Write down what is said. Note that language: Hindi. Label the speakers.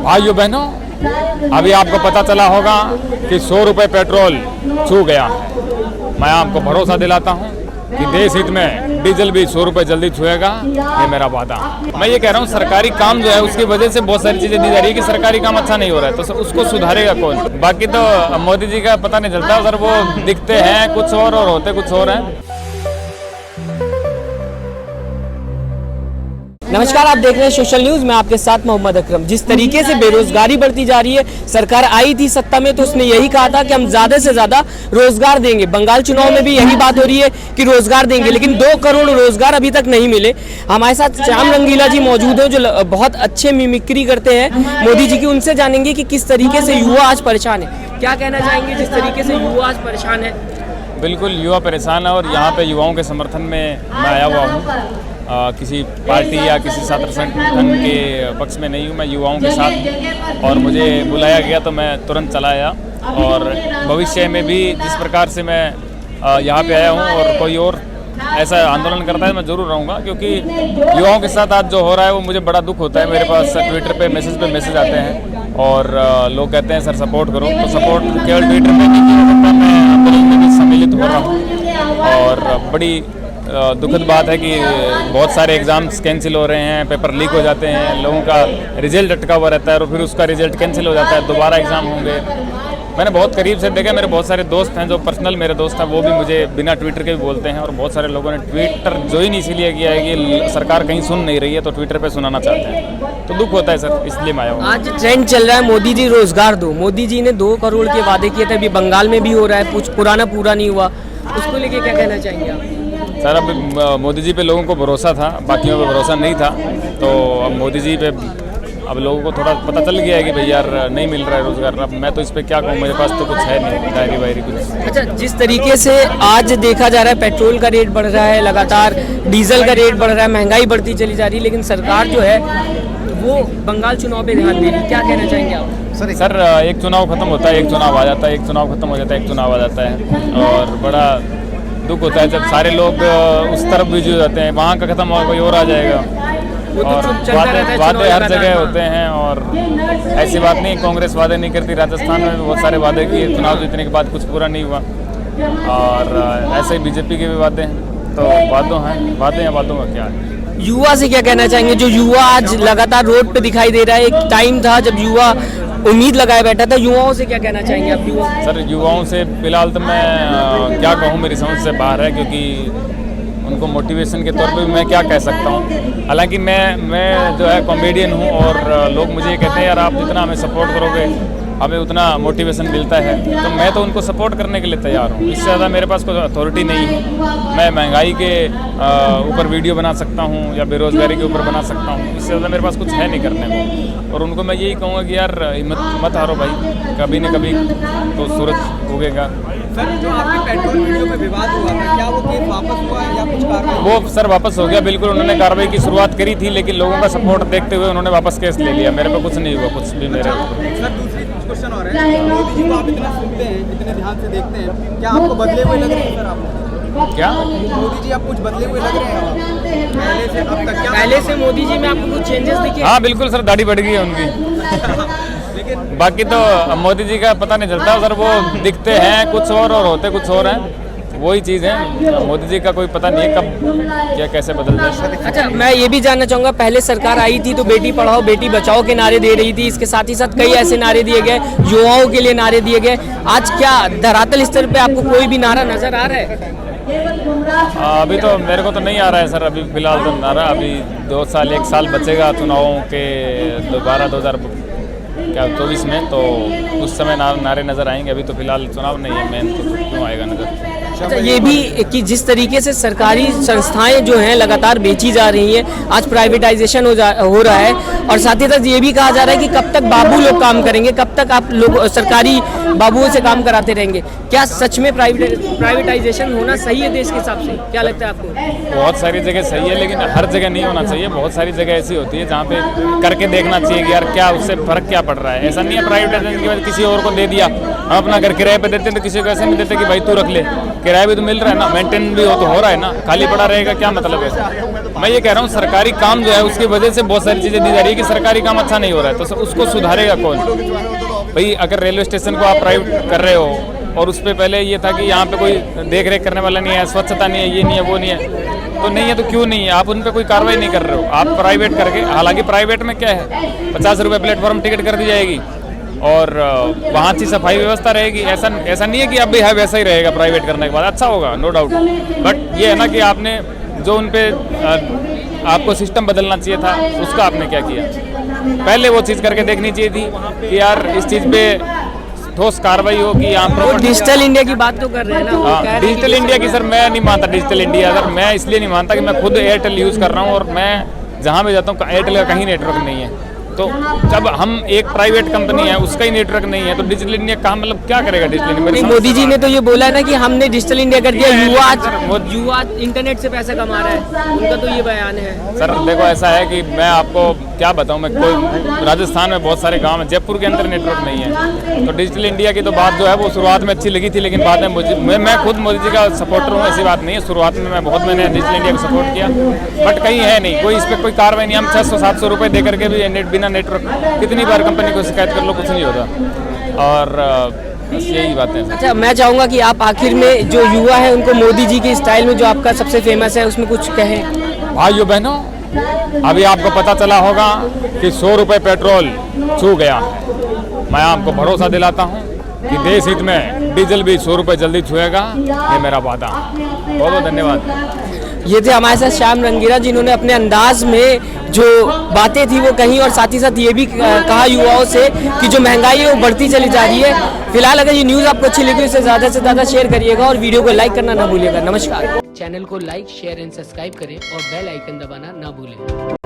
Speaker 1: भाइयों बहनों, अभी आपको पता चला होगा कि 100 रुपये पेट्रोल छू गया है। मैं आपको भरोसा दिलाता हूं कि देश हित में डीजल भी 100 रुपये जल्दी छुएगा, ये मेरा वादा। मैं ये कह रहा हूँ सरकारी काम जो है उसकी वजह से बहुत सारी चीज़ें दी जा रही है कि सरकारी काम अच्छा नहीं हो रहा है, तो उसको सुधारेगा कौन। बाकी तो मोदी जी का पता नहीं चलता सर, वो दिखते हैं कुछ और होते कुछ और हैं।
Speaker 2: नमस्कार, आप देख रहे हैं सोशल न्यूज में आपके साथ मोहम्मद अकरम। जिस तरीके से बेरोजगारी बढ़ती जा रही है, सरकार आई थी सत्ता में तो उसने यही कहा था कि हम ज्यादा से ज्यादा रोजगार देंगे। बंगाल चुनाव में भी यही बात हो रही है कि रोजगार देंगे, लेकिन 2 करोड़ रोजगार अभी तक नहीं मिले। हमारे साथ श्याम रंगीला जी मौजूद हैं जो बहुत अच्छे मिमिक्री करते हैं मोदी जी की। उनसे जानेंगे कि किस तरीके से युवा आज परेशान है। क्या कहना चाहेंगे जिस तरीके से युवा आज परेशान है?
Speaker 1: बिल्कुल, युवा परेशान है और यहाँ पे युवाओं के समर्थन में मैं आया हुआ हूँ। किसी पार्टी या किसी छात्र संगठन के पक्ष में नहीं हूँ, मैं युवाओं के साथ, और मुझे बुलाया गया तो मैं तुरंत चला आया। और भविष्य में भी जिस प्रकार से मैं यहाँ पे आया हूँ और कोई और ऐसा आंदोलन करता है मैं ज़रूर रहूँगा, क्योंकि युवाओं के साथ आज जो हो रहा है वो मुझे बड़ा दुख होता है। मेरे पास ट्विटर पे मैसेज आते हैं और लोग कहते हैं सर सपोर्ट करो, तो सपोर्ट केवल ट्विटर पे नहीं किया जाता, मैं आंदोलन में भी सम्मिलित हो रहा हूँ। और बड़ी दुखद बात है कि बहुत सारे एग्ज़ाम्स कैंसिल हो रहे हैं, पेपर लीक हो जाते हैं, लोगों का रिजल्ट अटका हुआ रहता है और फिर उसका रिजल्ट कैंसिल हो जाता है, दोबारा एग्ज़ाम होंगे। मैंने बहुत करीब से देखा, मेरे बहुत सारे दोस्त हैं जो पर्सनल मेरे दोस्त हैं, वो भी मुझे बिना ट्विटर के भी बोलते हैं। और बहुत सारे लोगों ने ट्विटर ज्वाइन इसीलिए किया है कि सरकार कहीं सुन नहीं रही है तो ट्विटर पे सुनाना चाहते हैं, तो दुख होता है सर, इसलिए मैं आया हूँ।
Speaker 2: आज ट्रेंड चल रहा है मोदी जी रोजगार दो। मोदी जी ने 2 करोड़ के वादे किए थे, अभी बंगाल में भी हो रहा है, कुछ पुराना पूरा नहीं हुआ, उसको लेके क्या कहना चाहेंगे आप?
Speaker 1: सर अब मोदी जी पे लोगों को भरोसा था, बाकियों पे भरोसा नहीं था, तो अब मोदी जी पे अब लोगों को थोड़ा पता चल गया है कि भाई यार नहीं मिल रहा है रोजगार। अब मैं तो इस पे क्या कहूँ, मेरे पास तो कुछ है नहीं डायरी वायरी कुछ।
Speaker 2: अच्छा, जिस तरीके से आज देखा जा रहा है पेट्रोल का रेट बढ़ रहा है, लगातार डीजल का रेट बढ़ रहा है, महंगाई बढ़ती चली जा रही है, लेकिन सरकार जो है वो बंगाल चुनाव पे ध्यान दे रही है, क्या कहना चाहेंगे आप?
Speaker 1: सर एक चुनाव खत्म होता है, एक चुनाव आ जाता है, एक चुनाव खत्म हो जाता है, एक चुनाव आ जाता है, और बड़ा दुख होता है जब सारे लोग उस तरफ बिजी हो जाते हैं, वहाँ का खत्म होगा कोई और आ जाएगा। और वादे हर जगह होते हैं, और ऐसी बात नहीं कांग्रेस वादे नहीं करती, राजस्थान में भी बहुत सारे वादे किए, चुनाव जीतने के बाद कुछ पूरा नहीं हुआ, और ऐसे ही बीजेपी के भी वादे हैं, तो वादे हैं, वादों का क्या है।
Speaker 2: युवा से क्या कहना चाहेंगे जो युवा आज लगातार रोड पे दिखाई दे रहा है? एक टाइम था जब युवा उम्मीद लगाए बैठा था, युवाओं से क्या कहना चाहेंगे आप? युवा
Speaker 1: सर युवाओं से फिलहाल तो मैं क्या कहूँ, मेरी समझ से बाहर है, क्योंकि उनको मोटिवेशन के तौर पे मैं क्या कह सकता हूँ। हालांकि मैं जो है कॉमेडियन हूँ और लोग मुझे कहते हैं यार आप जितना हमें सपोर्ट करोगे हमें उतना मोटिवेशन मिलता है, तो मैं तो उनको सपोर्ट करने के लिए तैयार हूँ। इससे ज़्यादा मेरे पास कोई अथॉरिटी नहीं है। मैं महंगाई के ऊपर वीडियो बना सकता हूँ या बेरोज़गारी के ऊपर बना सकता हूँ, इससे ज़्यादा मेरे पास कुछ है नहीं करने को। और उनको मैं यही कहूँगा कि यार हिम्मत मत हारो भाई, कभी न कभी तो सूरज उगेगा।
Speaker 3: सर जो आपके पेट्रोल वीडियो में विवाद हुआ था, क्या वो केस वापस हुआ है या कुछ कार्रवाई?
Speaker 1: वो सर वापस हो गया, बिल्कुल उन्होंने कार्रवाई की शुरुआत करी थी, लेकिन लोगों का सपोर्ट देखते हुए उन्होंने वापस केस ले लिया। मेरे पे कुछ नहीं हुआ, कुछ भी मेरे।
Speaker 3: सर दूसरी क्वेश्चन और है, मोदी जी को आप इतना सुनते हैं, इतने ध्यान से देखते हैं, क्या आपको बदले हुए लग रहे हैं सर? आप क्या मोदी जी आप कुछ बदले हुए लग रहे हैं पहले से अब तक? क्या
Speaker 2: पहले से मोदी जी में आपको कुछ चेंजेस दिखे?
Speaker 1: हाँ बिल्कुल सर, दाढ़ी बढ़ गई है उनकी। बाकी तो मोदी जी का पता नहीं चलता सर, वो दिखते हैं कुछ और होते कुछ और हैं, वही चीज़ है। मोदी जी का कोई पता नहीं है कब क्या कैसे बदल जाए।
Speaker 2: अच्छा, मैं ये भी जानना चाहूँगा, पहले सरकार आई थी तो बेटी पढ़ाओ बेटी बचाओ के नारे दे रही थी, इसके साथ ही साथ कई ऐसे नारे दिए गए, युवाओं के लिए नारे दिए गए। आज क्या धरातल स्तर पे आपको कोई भी नारा नजर आ रहा है?
Speaker 1: अभी तो मेरे को तो नहीं आ रहा है सर, अभी फिलहाल तो नारा, अभी 2 साल 1 साल बचेगा चुनावों के, 2024 में, तो उस समय नारे नज़र आएंगे। अभी तो फिलहाल चुनाव नहीं है मेन, तो क्यों आएगा नज़र।
Speaker 2: अच्छा, ये भी कि जिस तरीके से सरकारी संस्थाएं जो हैं लगातार बेची जा रही हैं, आज प्राइवेटाइजेशन हो रहा है, और साथ ही साथ ये भी कहा जा रहा है कि कब तक बाबू लोग काम करेंगे, कब तक आप लोग सरकारी बाबुओं से काम कराते रहेंगे। क्या सच में प्राइवेटाइजेशन होना सही है देश के हिसाब से? क्या लगता है आपको?
Speaker 1: बहुत सारी जगह सही है, लेकिन हर जगह नहीं होना चाहिए। बहुत सारी जगह ऐसी होती है जहाँ पे करके देखना चाहिए कि यार क्या उससे फर्क क्या पड़ रहा है। ऐसा नहीं है प्राइवेटाइजेशन के बाद किसी और को दे दिया, हम अपना घर किराए पे देते हैं, तो किसी को ऐसे नहीं देते कि भाई तू रख ले किराया भी तो मिल रहा है ना, मेंटेन भी हो रहा है ना, खाली पड़ा रहेगा क्या मतलब है। मैं ये कह रहा हूँ सरकारी काम जो है उसकी वजह से बहुत सारी चीज़ें दी जा रही है कि सरकारी काम अच्छा नहीं हो रहा है, तो उसको सुधारेगा कौन। भाई अगर रेलवे स्टेशन को आप प्राइवेट कर रहे हो और उस पर पहले ये था कि यहाँ पे कोई देख रेख करने वाला नहीं है, स्वच्छता नहीं है, ये नहीं है, वो नहीं है, तो नहीं है तो क्यों नहीं है, आप उन पर कोई कार्रवाई नहीं कर रहे हो। आप प्राइवेट करके, हालांकि प्राइवेट में क्या है 50 रुपये प्लेटफॉर्म टिकट कर दी जाएगी और वहाँ अच्छी सफाई व्यवस्था रहेगी। ऐसा नहीं है कि अब भी है वैसा ही रहेगा प्राइवेट करने के बाद, अच्छा होगा नो डाउट, बट ये है ना कि आपने जो उन पे आपको सिस्टम बदलना चाहिए था उसका आपने क्या किया। पहले वो चीज़ करके देखनी चाहिए थी कि यार इस चीज़ पे ठोस कार्रवाई हो कि यहाँ
Speaker 2: वो डिजिटल इंडिया की बात तो कर रहे हैं ना, वो कह रहे हैं
Speaker 1: डिजिटल इंडिया की। सर मैं नहीं मानता डिजिटल इंडिया, अगर मैं इसलिए नहीं मानता कि मैं खुद एयरटेल यूज़ कर रहा हूँ और मैं जहाँ भी जाता हूँ एयरटेल का कहीं नेटवर्क नहीं है, तो जब हम एक प्राइवेट कंपनी है उसका ही नेटवर्क नहीं है तो डिजिटल इंडिया काम मतलब क्या करेगा डिजिटल इंडिया।
Speaker 2: नहीं, मोदी जी ने तो ये बोला है ना कि हमने डिजिटल इंडिया कर दिया, युवा इंटरनेट से पैसा कमा रहा है, उनका तो ये बयान है।
Speaker 1: सर देखो ऐसा है कि मैं आपको क्या बताऊं, मैं कोई राजस्थान में बहुत सारे गांव हैं, जयपुर के अंदर नेटवर्क नहीं है, तो डिजिटल इंडिया की तो बात जो है वो शुरुआत में अच्छी लगी थी, लेकिन बाद में मैं खुद मोदी जी का सपोर्टर हूँ, ऐसी बात नहीं है। शुरुआत में मैंने डिजिटल इंडिया को सपोर्ट किया, बट कहीं है नहीं कोई, इस पर कोई कार्रवाई नहीं। हम 600-700 रुपये दे करके भी बिना नेटवर्क कितनी बार कंपनी को शिकायत कर लो, कुछ नहीं होता। और बस यही बातें हैं।
Speaker 2: अच्छा, मैं चाहूँगा कि आप आखिर में जो युवा है उनको मोदी जी के स्टाइल में जो आपका सबसे फेमस है उसमें कुछ कहें।
Speaker 1: भाइयों बहनों, अभी आपको पता चला होगा कि 100 रुपये पेट्रोल छू गया। मैं आपको भरोसा दिलाता हूँ कि देश हित में डीजल भी 100 रुपये जल्दी छुएगा, ये मेरा वादा। बहुत बहुत धन्यवाद।
Speaker 2: ये थे हमारे साथ श्याम रंगीला, जिन्होंने अपने अंदाज में जो बातें थी वो कहीं, और साथ ही साथ ये भी कहा युवाओं से कि जो महंगाई है वो बढ़ती चली जा रही है। फिलहाल अगर ये न्यूज़ आपको अच्छी लगी इसे ज़्यादा से ज़्यादा शेयर करिएगा और वीडियो को लाइक करना ना भूलिएगा। नमस्कार। चैनल को लाइक, शेयर एंड सब्सक्राइब करें और बेल आइकन दबाना ना भूलें।